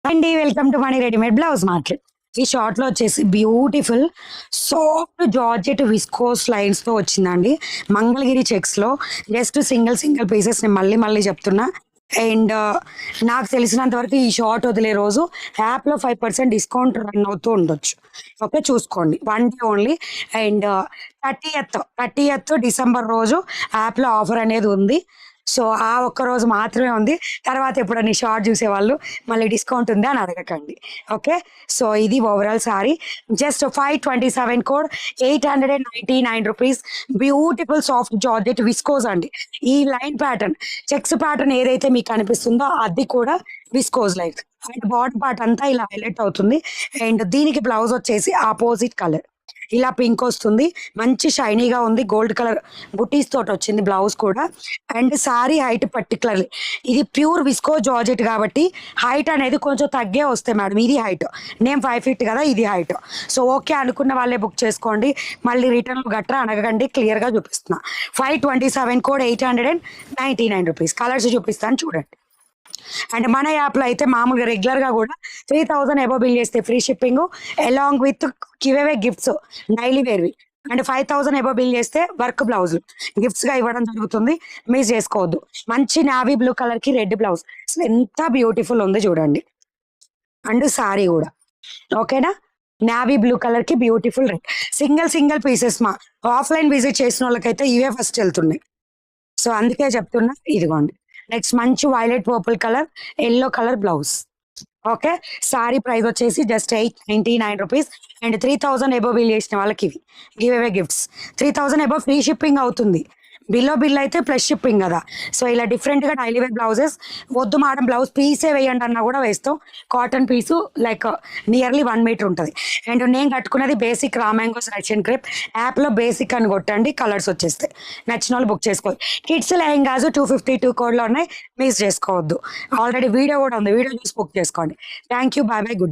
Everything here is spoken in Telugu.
అండి welcome to money readymade blouse market. ఈ షార్ట్ లో వచ్చేసి beautiful soft georgette viscose lines తో వచ్చిందండి. మంగళగిరి చెక్స్ లో జస్ట్ సింగిల్ సింగిల్ పీసెస్ నేను మళ్ళీ మళ్ళీ చెప్తున్నా. అండ్ నాకు తెలిసినంత వరకు ఈ షార్ట్ వదిలే రోజు యాప్ లో 5% డిస్కౌంట్ రన్ అవుతూ ఉండొచ్చు. ఓకే, చూసుకోండి. 1 day only. And 30th December రోజు యాప్ లో ఆఫర్ అనేది ఉంది. సో ఆ ఒక్క రోజు మాత్రమే ఉంది. తర్వాత ఎప్పుడన్నా షార్ట్ చూసేవాళ్ళు మళ్ళీ డిస్కౌంట్ ఉందా అని అడగకండి. ఓకే, సో ఇది overall sorry. Just 527 code, 899 rupees. Beautiful soft georgette viscose అండి. ఈ లైన్ ప్యాటర్న్, చెక్స్ ప్యాటర్న్ ఏదైతే మీకు అనిపిస్తుందో అది కూడా viscose like. And bottom part అంతా ఇలా హైలైట్ అవుతుంది. అండ్ దీనికి బ్లౌజ్ వచ్చేసి ఆపోజిట్ కలర్, ఇలా పింక్ వస్తుంది. మంచి షైనీగా ఉంది. గోల్డ్ కలర్ బుటీస్ తోటి వచ్చింది బ్లౌజ్ కూడా. అండ్ సారీ హైట్ పర్టికులర్లీ ఇది ప్యూర్ విస్కో జార్జెట్ కాబట్టి హైట్ అనేది కొంచెం తగ్గే వస్తాయి మేడం. ఇది హైట్, నేను 5 feet కదా, ఇది హైట్. సో ఓకే అనుకున్న వాళ్ళే బుక్ చేసుకోండి. మళ్ళీ రిటర్న్ గట్రా అడగండి, క్లియర్గా చూపిస్తున్నా. 527 కోడ్, 899 రూపీస్. కలర్స్ చూపిస్తాను చూడండి. అండ్ మన యాప్లో అయితే మామూలుగా రెగ్యులర్గా కూడా 3000 అబౌవ్ బిల్ చేస్తే free shipping along with give gifts daily వేర్వి. అండ్ 5000 అబౌవ్ బిల్ చేస్తే వర్క్ బ్లౌజ్ గిఫ్ట్స్గా ఇవ్వడం జరుగుతుంది. మిస్ చేసుకోవద్దు. మంచి నావీ బ్లూ కలర్కి రెడ్ బ్లౌజ్, అసలు ఎంత బ్యూటిఫుల్ ఉంది చూడండి. అండ్ సారీ కూడా ఓకేనా, నావీ బ్లూ కలర్ కి బ్యూటిఫుల్ రెడ్. సింగిల్ పీసెస్ మా ఆఫ్లైన్ విజిట్ చేసిన వాళ్ళకైతే ఇవే ఫస్ట్ వెళ్తున్నాయి. సో అందుకే చెప్తున్నా. ఇదిగోండి, నెక్స్ట్ మంచి violet purple colour, yellow colour blouse. Okay, sari price వచ్చేసి just 899 rupees. And 3000 above bill చేసిన వాళ్ళకి ఇవి గివ్ అవే గిఫ్ట్స్. 3000 అబౌవ్ ఫ్రీ షిప్పింగ్ అవుతుంది. బిల్ అయితే ప్లస్ షిప్పింగ్ కదా. సో ఇలా డిఫరెంట్గా డైలీ వేర్ బ్లౌజెస్ వద్దు మేడం బ్లౌజ్ పీసే వేయండి అన్నా కూడా వేస్తాం. Cotton piece like nearly 1 metre ఉంటుంది. అండ్ నేను కట్టుకున్నది బేసిక్ రామాంగోస్ రష్యన్ క్రేప్. యాప్లో బేసిక్ అని కొట్టండి, కలర్స్ వచ్చేస్తాయి. నచ్చిన వాళ్ళు బుక్ చేసుకోవచ్చు. కిడ్స్ లెహెంగాస్ 252 కోడ్లో ఉన్నాయి, మిస్ చేసుకోవద్దు. ఆల్రెడీ వీడియో కూడా ఉంది, వీడియో చూసి బుక్ చేసుకోండి. Thank you, bye bye, good night.